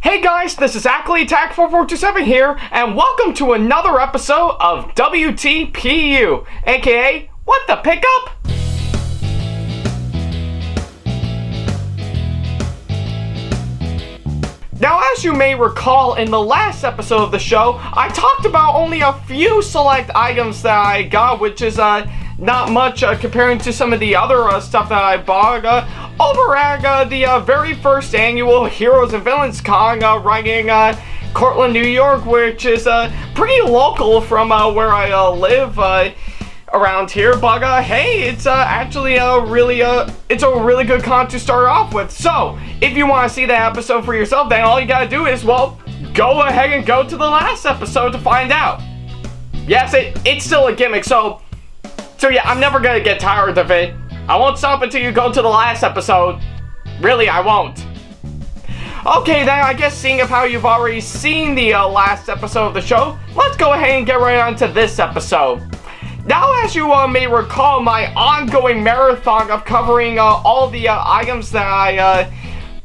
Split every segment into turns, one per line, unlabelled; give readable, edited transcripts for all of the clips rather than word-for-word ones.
Hey guys, this is SamAttack4427 here, and welcome to another episode of WTPU, aka What the Pickup? Now, as you may recall, in the last episode of the show, I talked about only a few select items that I got, which is not much comparing to some of the other stuff that I bought over at the very first annual Heroes and Villains Con right in Cortland, New York, which is pretty local from where I live around here. But hey, it's actually it's a really good con to start off with. So if you want to see that episode for yourself, then all you gotta do is, well, go ahead and go to the last episode to find out. Yes, it's still a gimmick, so yeah, I'm never gonna get tired of it. I won't stop until you go to the last episode. Really, I won't. Okay, then, I guess seeing of how you've already seen the last episode of the show, let's go ahead and get right on to this episode. Now, as you may recall, my ongoing marathon of covering all the items that I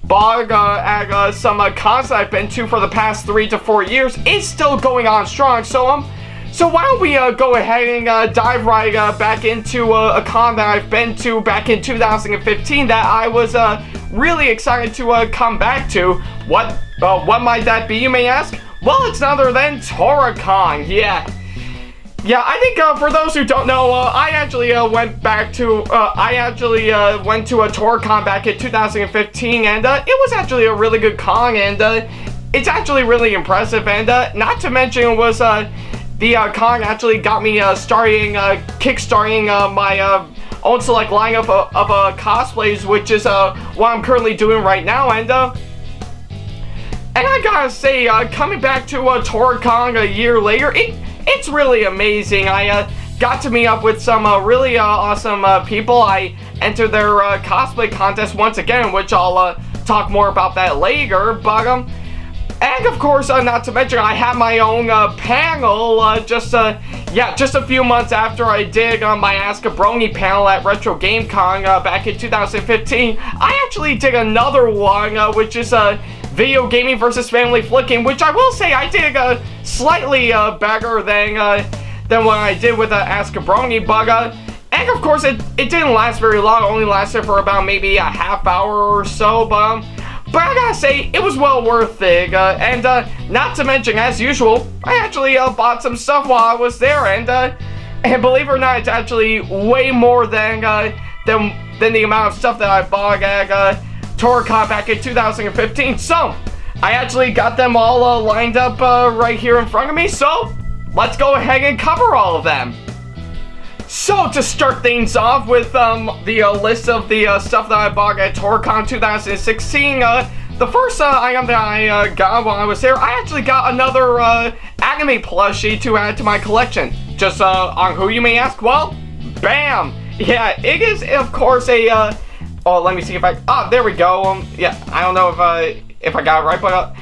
bought at some cons that I've been to for the past 3 to 4 years is still going on strong, so why don't we go ahead and dive right back into a con that I've been to back in 2015 that I was really excited to come back to. What might that be, you may ask? Well, it's none other than Tora-Con. Yeah, I think for those who don't know, I actually went to a Tora-Con back in 2015, and it was actually a really good con, and it's actually really impressive, and not to mention it was the con actually got me kickstarting my own select lineup of cosplays, which is what I'm currently doing right now, and I gotta say, coming back to Tora-Con a year later, it's really amazing. I got to meet up with some really awesome people. I entered their cosplay contest once again, which I'll talk more about that later, but and of course, not to mention, I had my own panel just a few months after I did my Ask a Brony panel at Retro Game Con back in 2015. I actually did another one, which is video gaming versus family flicking, which I will say I did slightly better than what I did with Ask a Brony, but and of course, it didn't last very long. It only lasted for about maybe a half hour or so, but I gotta say, it was well worth it, and not to mention, as usual, I actually bought some stuff while I was there, and believe it or not, it's actually way more than the amount of stuff that I bought at Tora-Con back in 2015, so I actually got them all lined up right here in front of me, so let's go ahead and cover all of them. So, to start things off with the list of the stuff that I bought at Tora-Con 2016, the first item that I got while I was there, I actually got another anime plushie to add to my collection. Just on who, you may ask? Well, bam! Yeah, it is, of course, a, oh, let me see if there we go. Yeah, I don't know if I got it right, but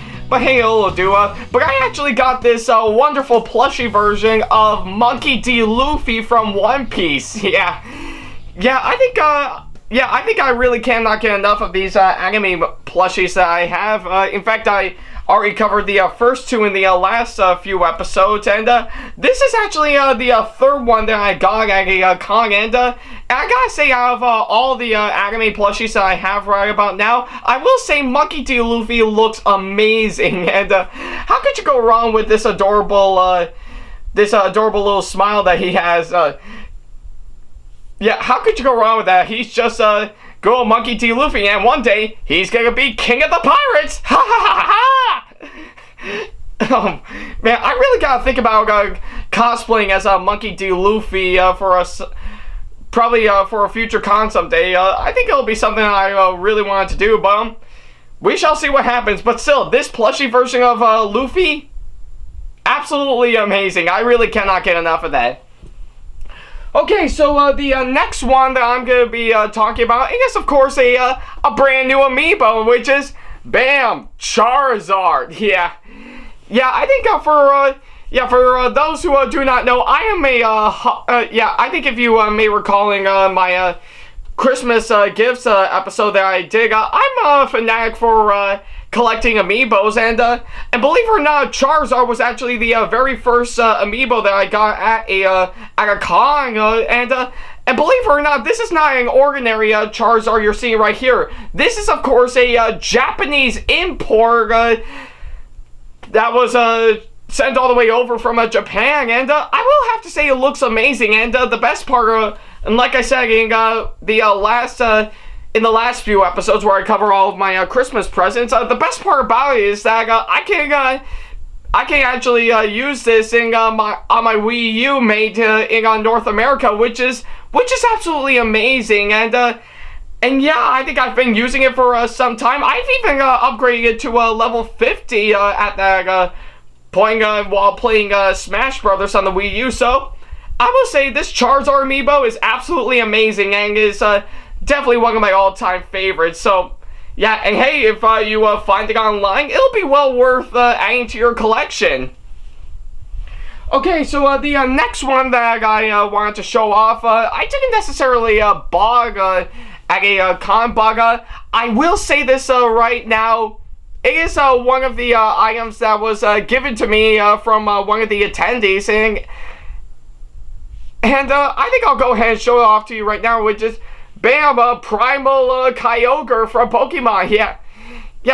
hey, it'll do. But I actually got this wonderful plushie version of Monkey D. Luffy from One Piece. Yeah, I think I really cannot get enough of these anime plushies that I have. In fact, I already covered the first two in the last few episodes, and this is actually the third one that I got at a con, and I gotta say, out of all the anime plushies that I have right about now, I will say Monkey D. Luffy looks amazing, and how could you go wrong with this adorable little smile that he has? Yeah, how could you go wrong with that? He's just good old Monkey D. Luffy, and one day he's gonna be king of the pirates. Ha ha ha ha! Oh, man, I really gotta think about cosplaying as a Monkey D. Luffy for us. Probably for a future con someday. I think it'll be something I really wanted to do, but we shall see what happens. But still, this plushie version of Luffy, absolutely amazing. I really cannot get enough of that. Okay, so the next one that I'm going to be talking about is, of course, a brand new amiibo, which is, bam, Charizard. Yeah, I think for those who do not know, I am I think if you may recalling my Christmas gifts episode that I did. I'm a fanatic for collecting amiibos, and believe it or not, Charizard was actually the very first amiibo that I got at a con, and believe it or not, this is not an ordinary Charizard you're seeing right here. This is, of course, a Japanese import that was sent all the way over from Japan, and I will have to say it looks amazing. And the best part, and like I said in the last few episodes where I cover all of my Christmas presents, the best part about it is that I can actually use this on my Wii U made in North America, which is absolutely amazing. And yeah, I think I've been using it for some time. I've even upgraded it to level 50 at that point while playing Smash Brothers on the Wii U. So I will say this Charizard amiibo is absolutely amazing and is definitely one of my all-time favorites. So yeah, and hey, if you find it online, it'll be well worth adding to your collection. Okay, so the next one that I wanted to show off, I didn't necessarily bog at a con, but I will say this right now. It is one of the items that was given to me from one of the attendees, and I think I'll go ahead and show it off to you right now, which is bam, Primal Kyogre from Pokemon. Yeah,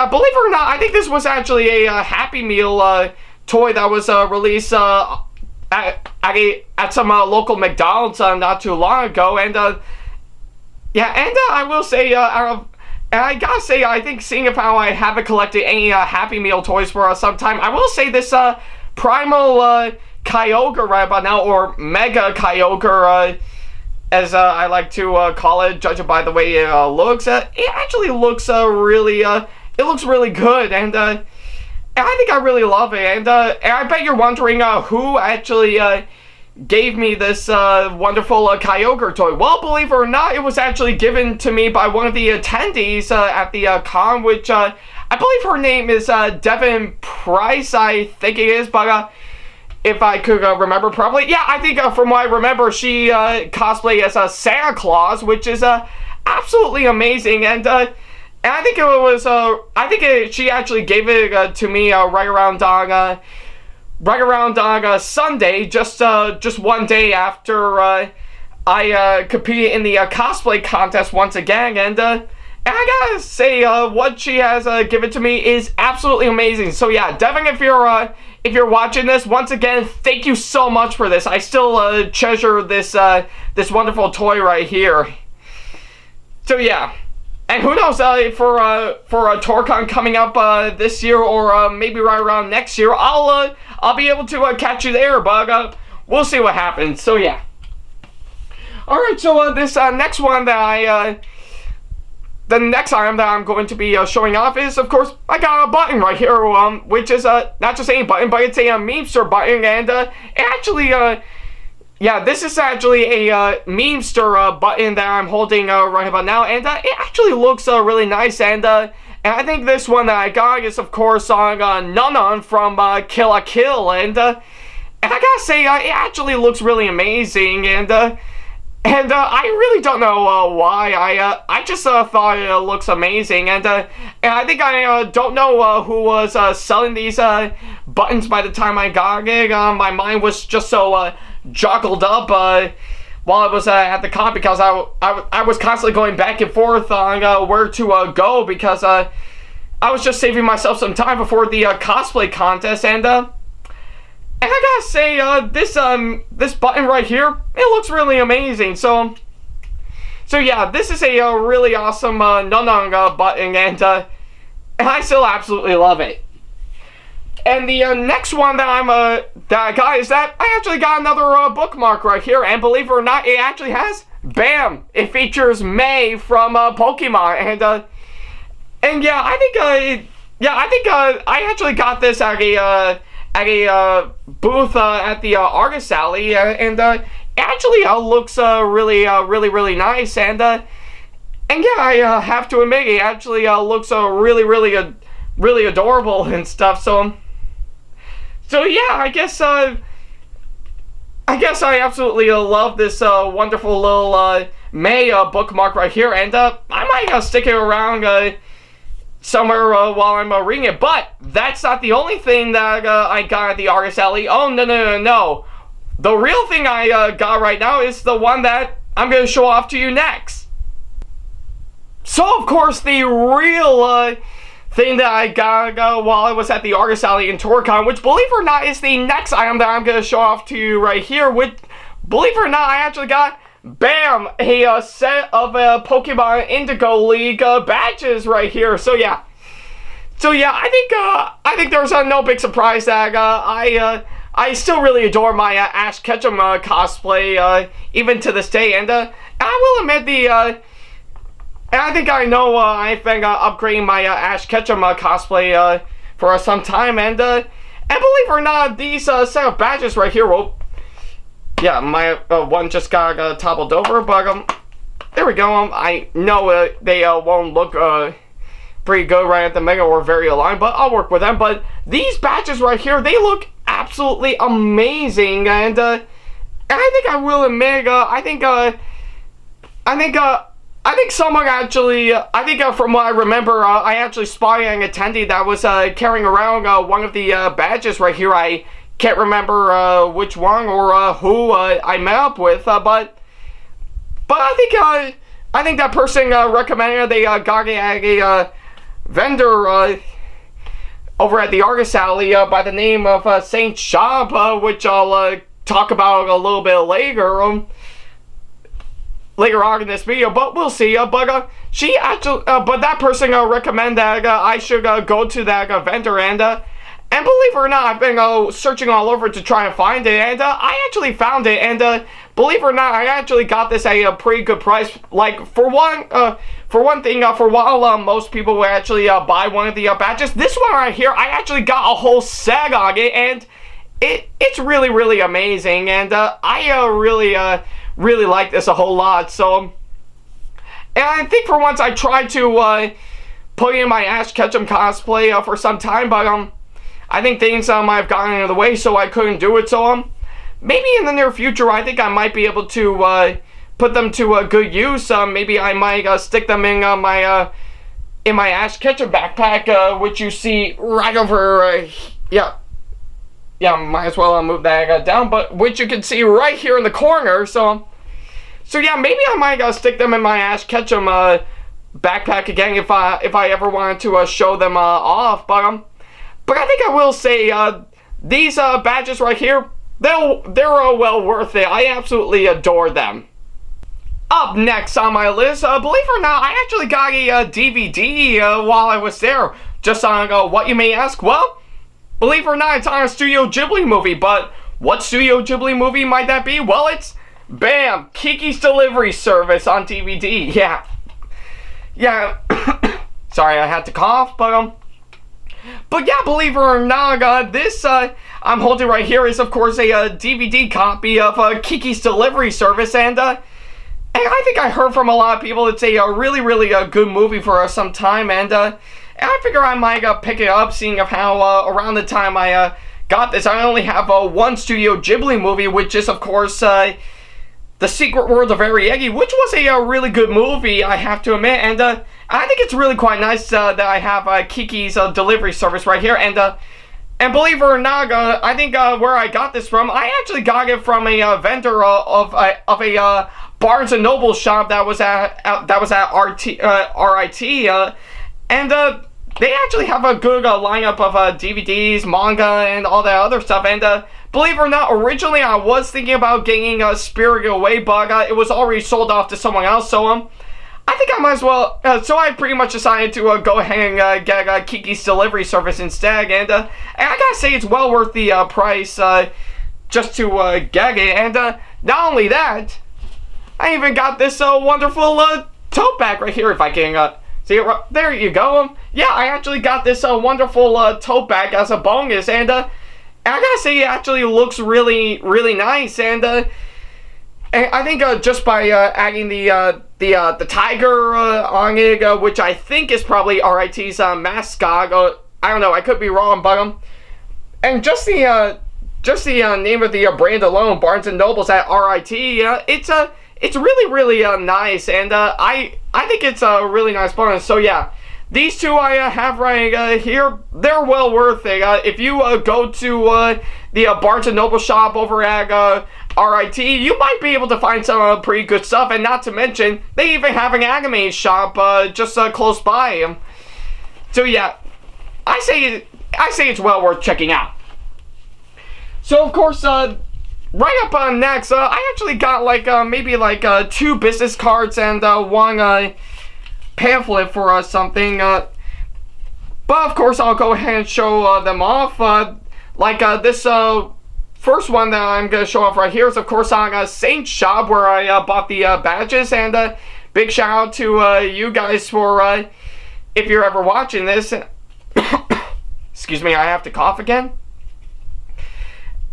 believe it or not, I think this was actually a Happy Meal toy that was released at some local McDonald's not too long ago, and I will say, and I gotta say, I think seeing if how I haven't collected any Happy Meal toys for some time, I will say this Primal Kyogre right about now, or Mega Kyogre, as I like to call it, judging by the way it looks. It actually looks really good, and I think I really love it. And I bet you're wondering who actually gave me this wonderful Kyogre toy. Well, believe it or not, it was actually given to me by one of the attendees at the con, which I believe her name is Devin Price, I think it is, but if I could remember properly. Yeah, I think from what I remember, she cosplayed as Santa Claus, which is absolutely amazing. And I think it was, she actually gave it to me right around on Sunday, just one day after I competed in the cosplay contest once again, and I gotta say, what she has given to me is absolutely amazing. So yeah, Devin, if you're watching this, once again, thank you so much for this. I still treasure this wonderful toy right here. So yeah. And who knows, for a Tora-Con coming up this year, or maybe right around next year, I'll be able to catch you there, but we'll see what happens. So yeah. Alright, so this next one that the next item that I'm going to be showing off is, of course, I got a button right here, which is not just any button, but it's a Memester button, and it actually, yeah, this is actually a Memester button that I'm holding right about now, and it actually looks really nice, and I think this one that I got is, of course, on Nunun from Kill la Kill, and I gotta say, it actually looks really amazing, and I really don't know why. I just thought it looks amazing, and I think I don't know who was selling these buttons by the time I got it. My mind was just so joggled up while I was at the con, because I was constantly going back and forth on where to go, because I was just saving myself some time before the cosplay contest, and I gotta say, this button right here, it looks really amazing. So yeah, this is a really awesome Nunun button, and I still absolutely love it. And the next one that I got is that I actually got another bookmark right here, and believe it or not, it actually has, bam, it features May from Pokemon, and yeah, I think I actually got this at a booth at the Argus Alley, and it actually looks really nice, and yeah, I have to admit, it actually looks really adorable and stuff. So yeah, I guess I absolutely love this wonderful little May bookmark right here, and I might stick it around somewhere while I'm reading it. But that's not the only thing that I got at the artist alley. Oh, no. The real thing I got right now is the one that I'm going to show off to you next. So, of course, the real thing that I got while I was at the artist alley in Tora-Con, which, believe it or not, is the next item that I'm going to show off to you right here. Which, believe it or not, I actually got, bam, a set of Pokemon Indigo League badges right here. So yeah, I think there's no big surprise that I still really adore my Ash Ketchum cosplay even to this day, and I will admit and I think I know I've been upgrading my Ash Ketchum cosplay for some time, and believe it or not, these set of badges right here, well, yeah, my one just got toppled over, but there we go. I know they won't look pretty good right at the mega or very aligned, but I'll work with them. But these badges right here, they look absolutely amazing, and I think I will admit, I think someone actually, from what I remember, I actually spotted an attendee that was carrying around one of the badges right here. I can't remember which one or who I met up with, but I think that person recommended they got it at a vendor over at the artist alley by the name of Saint Shop, which I'll talk about a little bit later. Later on in this video, but we'll see. But she actually, but that person recommended that I should go to that vendor, and believe it or not, I've been searching all over to try and find it, and I actually found it, and believe it or not, I actually got this at a pretty good price. Like for one thing, for while most people would actually buy one of the badges, this one right here, I actually got a whole set on it, and it's really amazing, and I really like this a whole lot. So, and I think for once I tried to put in my Ash Ketchum cosplay for some time, but I think things might have gotten in the way, so I couldn't do it. So maybe in the near future, I think I might be able to put them to good use. Maybe I might stick them in my Ash Ketchum backpack, which you see right over yeah, might as well move that down, but which you can see right here in the corner. So yeah, maybe I might stick them in my Ash Ketchum backpack again if I ever wanted to show them off. But I think I will say these badges right here, they're well worth it. I absolutely adore them. Up next on my list, believe it or not, I actually got a DVD while I was there. Just on what you may ask. Well, believe it or not, it's on a Studio Ghibli movie, but what Studio Ghibli movie might that be? Well, it's, bam, Kiki's Delivery Service on DVD. Yeah. Sorry, I had to cough, but yeah, believe it or not, this I'm holding right here is, of course, a DVD copy of Kiki's Delivery Service, and I think I heard from a lot of people it's a really good movie for some time, and I figure I might pick it up, seeing of how around the time I got this, I only have one Studio Ghibli movie, which is, of course, The Secret World of Eri Eggy, which was a really good movie, I have to admit, and I think it's really quite nice that I have Kiki's Delivery Service right here, and believe it or not, I think where I got this from, I actually got it from a vendor of a Barnes & Noble shop that was at RIT, and they actually have a good lineup of DVDs, manga, and all that other stuff. And believe it or not, originally I was thinking about getting Spirited Away, but it was already sold off to someone else. So I think I might as well. So I pretty much decided to go ahead and get Kiki's Delivery Service instead. And I gotta say, it's well worth the price just to get it. And not only that, I even got this wonderful tote bag right here. If I can. See, there you go. Yeah, I actually got this wonderful tote bag as a bonus, and I gotta say, it actually looks really nice, and I think just by adding the tiger on it, which I think is probably RIT's mascot. I don't know, I could be wrong, but and just the name of the brand alone, Barnes & Noble's at RIT. it's really nice, and I think it's a really nice bonus. So yeah, these two I have right here, they're well worth it. If you go to the Barnes & Noble shop over at RIT, you might be able to find some pretty good stuff, and not to mention, they even have an anime shop just close by. So yeah, I say it's well worth checking out. So of course, right up next, I actually got like maybe like 2 business cards and 1 pamphlet for something. But of course, I'll go ahead and show them off. This first one that I'm gonna show off right here is of course on Saint's shop, where I bought the badges, and big shout out to you guys for if you're ever watching this. Excuse me, I have to cough again.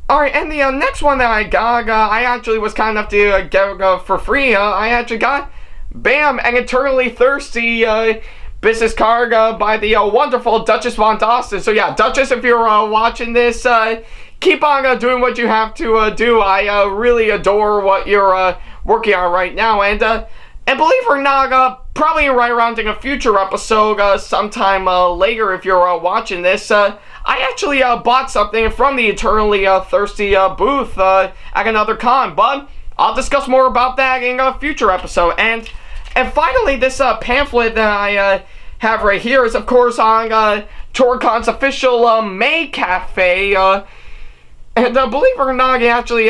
Alright, and the next one that I got, I actually was kind enough to get for free. I actually got, bam, an Eternally Thirsty business card by the wonderful Duchess Von Dawson. So yeah, Duchess, if you're watching this, keep on doing what you have to do. I really adore what you're working on right now. And believe it or not, probably right around in a future episode, sometime later, if you're watching this, I actually bought something from the Eternally Thirsty booth at another con, but I'll discuss more about that in a future episode. And finally, this pamphlet that I have right here is, of course, on Tora-Con's official May Cafe. And believe it or not, it actually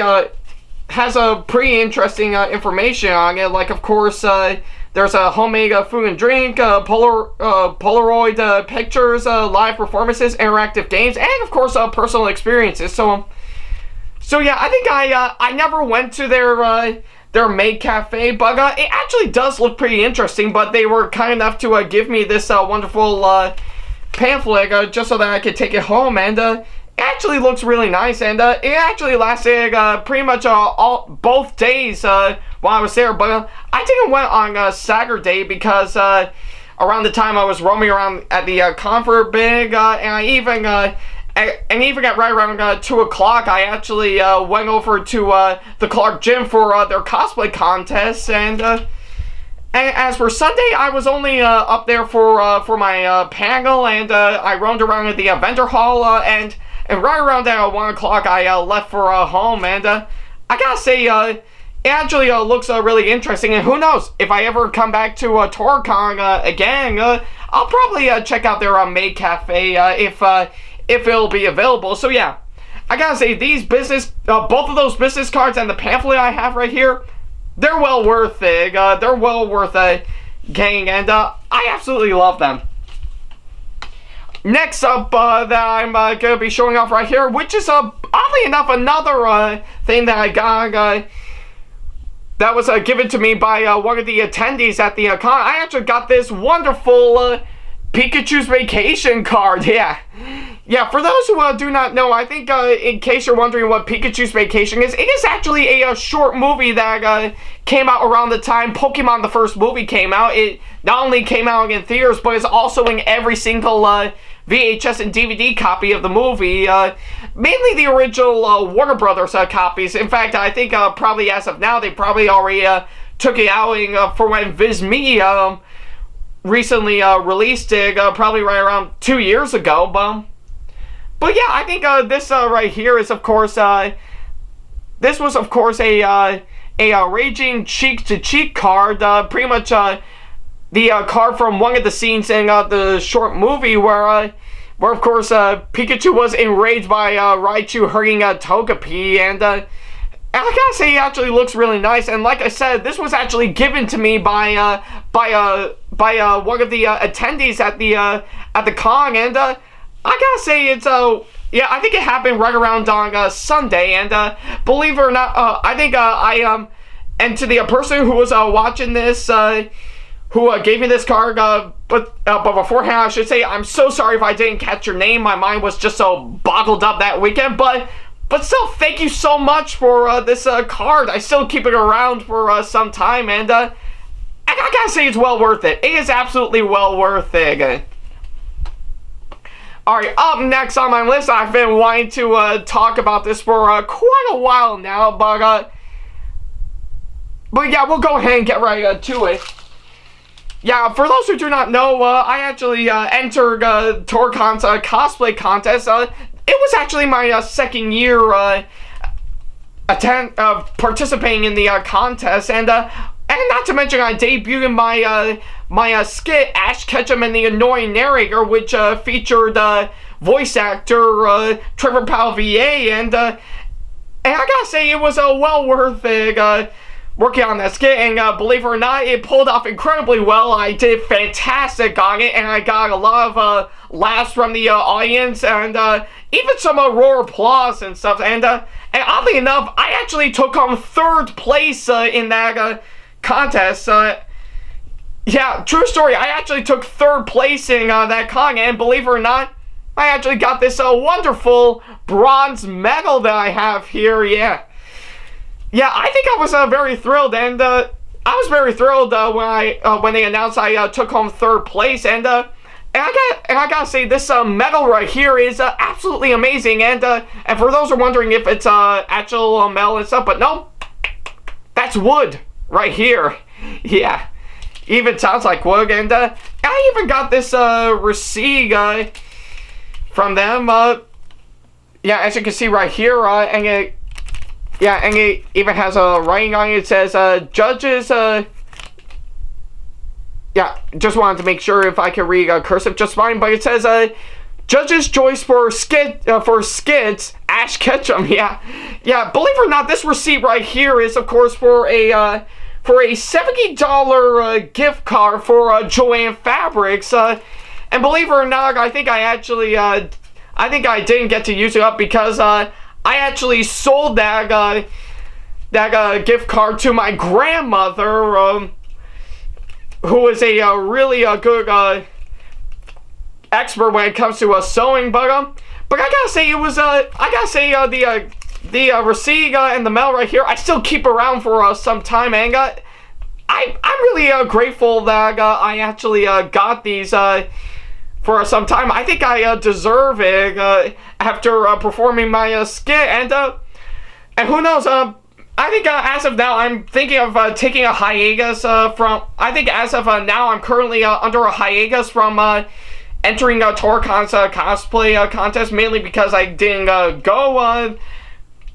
has a pretty interesting information on it. Like, of course, there's a homemade food and drink, Polaroid pictures, live performances, interactive games, and of course personal experiences. So yeah, I think I never went to their maid cafe, but it actually does look pretty interesting. But they were kind enough to give me this wonderful pamphlet just so that I could take it home, and it actually looks really nice, and it actually lasted pretty much both days while I was there. But I didn't went on Saturday because around the time I was roaming around at the con for a bit, and I even at right around 2 o'clock, I actually went over to the Clark Gym for their cosplay contest. And as for Sunday, I was only up there for my panel, and I roamed around at the vendor hall, and right around 1 o'clock, I left for home. And I gotta say, it actually looks really interesting. And who knows, if I ever come back to Tora-Con again, I'll probably check out their maid cafe if it'll be available. So yeah, I gotta say, these both of those business cards and the pamphlet I have right here, they're well worth it. They're well worth getting, and I absolutely love them. Next up, that I'm going to be showing off right here, which is, oddly enough, another thing that I got that was given to me by one of the attendees at the con. I actually got this wonderful Pikachu's Vacation card. Yeah, for those who do not know, I think in case you're wondering what Pikachu's Vacation is, it is actually a short movie that came out around the time Pokemon the first movie came out. It not only came out in theaters, but it's also in every single VHS and DVD copy of the movie. Mainly the original Warner Brothers copies. In fact, I think probably as of now, they probably already took it out for when VizMe recently released it, probably right around 2 years ago. But yeah, I think this right here is, of course, this was, of course, a raging cheek-to-cheek card, pretty much the card from one of the scenes in the short movie where of course, Pikachu was enraged by Raichu hurting Togepi, and I gotta say, it actually looks really nice. And like I said, this was actually given to me by one of the attendees at the con, and I gotta say, it's yeah, I think it happened right around on Sunday, and believe it or not, I think and to the person who was watching this, who gave me this card, but beforehand, I should say, I'm so sorry if I didn't catch your name. My mind was just so boggled up that weekend, but still, thank you so much for this card. I still keep it around for some time, and I gotta say, it's well worth it. It is absolutely well worth it. Alright, up next on my list, I've been wanting to talk about this for quite a while now, but But yeah, we'll go ahead and get right to it. Yeah, for those who do not know, I actually entered Tora-Con's cosplay contest. It was actually my second year participating in the contest, and not to mention I debuted in my skit Ash Ketchum and the Annoying Narrator, which featured voice actor Trevor Palvier, and I gotta say it was well worth it. Working on that skit, and believe it or not, it pulled off incredibly well. I did fantastic on it, and I got a lot of laughs from the audience, and even some raw applause and stuff. And oddly enough, I actually took home third place in that contest. Yeah, true story. I actually took third place in that con, and believe it or not, I actually got this wonderful bronze medal that I have here. Yeah, I think I was very thrilled, and I was very thrilled when they announced I took home third place, and I gotta say this medal right here is absolutely amazing, and for those who are wondering if it's actual metal and stuff, but no, that's wood right here. Yeah, even sounds like wood, and I even got this receipt from them. Yeah, as you can see right here, and it even has a writing on it. It says, judges, yeah, just wanted to make sure if I can read cursive just fine, but it says, judges' choice for skits, Ash Ketchum. Yeah, believe it or not, this receipt right here is, of course, for a $70 gift card for Joann Fabrics, and believe it or not, I think I actually, I didn't get to use it up because, I actually sold that gift card to my grandmother, who is a really good expert when it comes to sewing. But I gotta say it was the receipt and the mail right here, I still keep around for some time, and I'm really grateful that I actually got these for some time. I think I deserve it after performing my skit, and who knows, I think as of now I'm thinking of taking a hiatus from, I think as of now I'm currently under a hiatus from entering Tora-Con's cosplay contest, mainly because I didn't go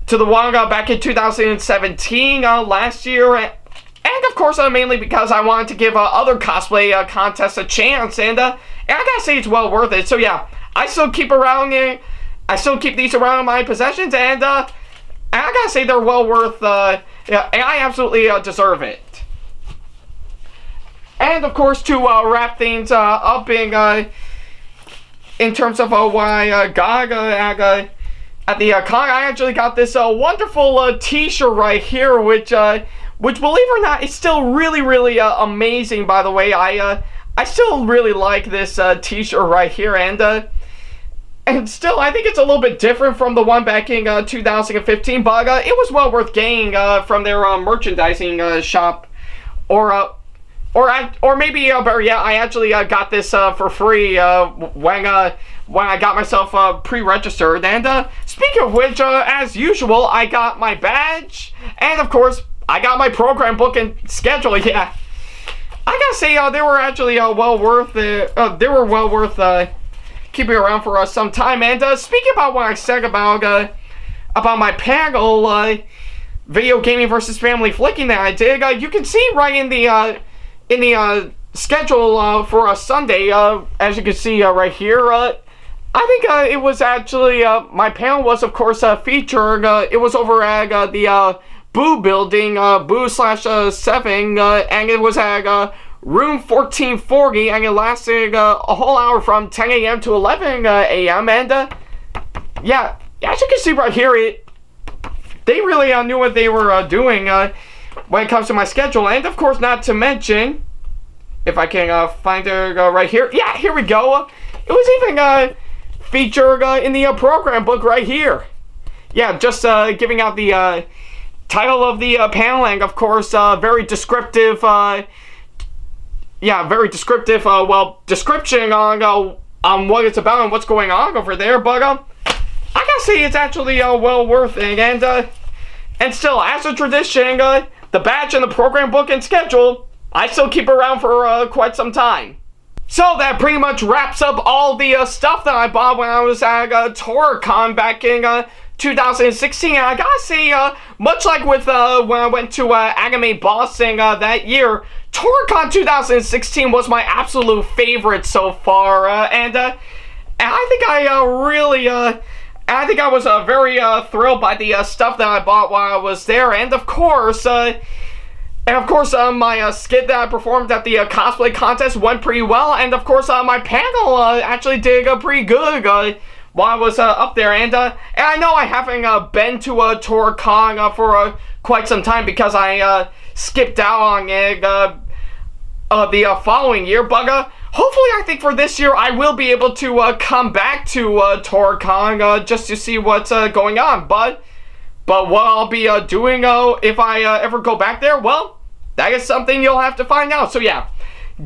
to the one back in 2017 last year, and of course mainly because I wanted to give other cosplay contests a chance, and I gotta say it's well worth it. So yeah, I still keep these around in my possessions, and I gotta say they're well worth, yeah, and I absolutely deserve it. And of course, to wrap things up in terms of what I got at the con, I actually got this wonderful t-shirt right here, which believe it or not, is still really amazing. By the way, I still really like this t-shirt right here, and still I think it's a little bit different from the one back in 2015, but it was well worth getting from their merchandising shop, or maybe better yet, I actually got this for free when I got myself pre-registered. And speaking of which, as usual, I got my badge, and of course I got my program book and schedule. Yeah, I gotta say they were actually well worth it. They were well worth keeping around for some time. And speaking about what I said about my panel, video gaming versus family flicking that I did, you can see right in the schedule for Sunday, as you can see right here. I think it was actually my panel was of course featured. It was over at the Boo building, Boo/7, and it was at room 1440, and it lasted a whole hour from 10 a.m. to 11 a.m. And yeah, as you can see right here, they really knew what they were doing when it comes to my schedule. And of course, not to mention, if I can find it right here, yeah, here we go. It was even featured in the program book right here. Yeah, just giving out the title of the panel, and of course very descriptive description on what it's about and what's going on over there. But I gotta say it's actually well worth it. And still, as a tradition, the badge and the program book and schedule, I still keep around for quite some time. So that pretty much wraps up all the stuff that I bought when I was at Tora-Con back in 2016. And I gotta say, much like with when I went to Anime Boston that year, Tora-Con 2016 was my absolute favorite so far. And I think I think I was very thrilled by the stuff that I bought while I was there. And of course, my skit that I performed at the cosplay contest went pretty well. And of course, my panel actually did pretty good while I was up there. And I know I haven't been to Tora-Con for quite some time because I skipped out on it the following year. But hopefully, I think for this year, I will be able to come back to Tora-Con just to see what's going on. But what I'll be doing if I ever go back there, well, that is something you'll have to find out. So yeah,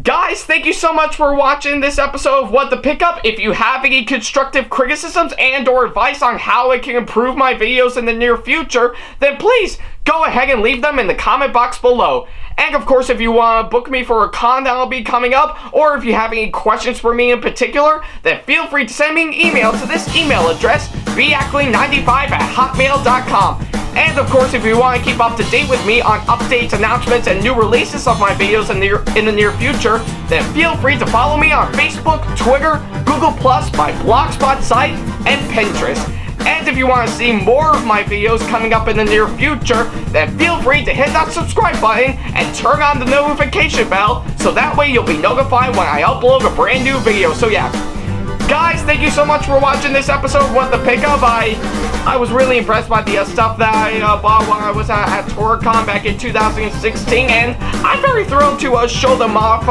guys, thank you so much for watching this episode of What the Pickup. If you have any constructive criticisms and or advice on how I can improve my videos in the near future, then please go ahead and leave them in the comment box below. And of course, if you want to book me for a con that'll be coming up, or if you have any questions for me in particular, then feel free to send me an email to this email address, beackley95@hotmail.com. And of course, if you want to keep up to date with me on updates, announcements, and new releases of my videos in the near future, then feel free to follow me on Facebook, Twitter, Google+, my Blogspot site, and Pinterest. And if you want to see more of my videos coming up in the near future, then feel free to hit that subscribe button and turn on the notification bell so that way you'll be notified when I upload a brand new video. So yeah, guys, thank you so much for watching this episode of What the Pickup. I was really impressed by the stuff that I bought while I was at Tora-Con back in 2016, and I'm very thrilled to show them off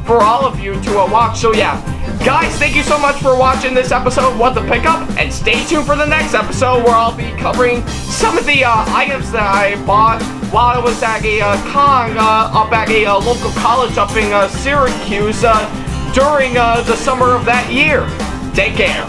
for all of you to watch. So yeah, guys, thank you so much for watching this episode of What the Pickup, and stay tuned for the next episode where I'll be covering some of the items that I bought while I was at a con up at a local college up in Syracuse during the summer of that year. Take care.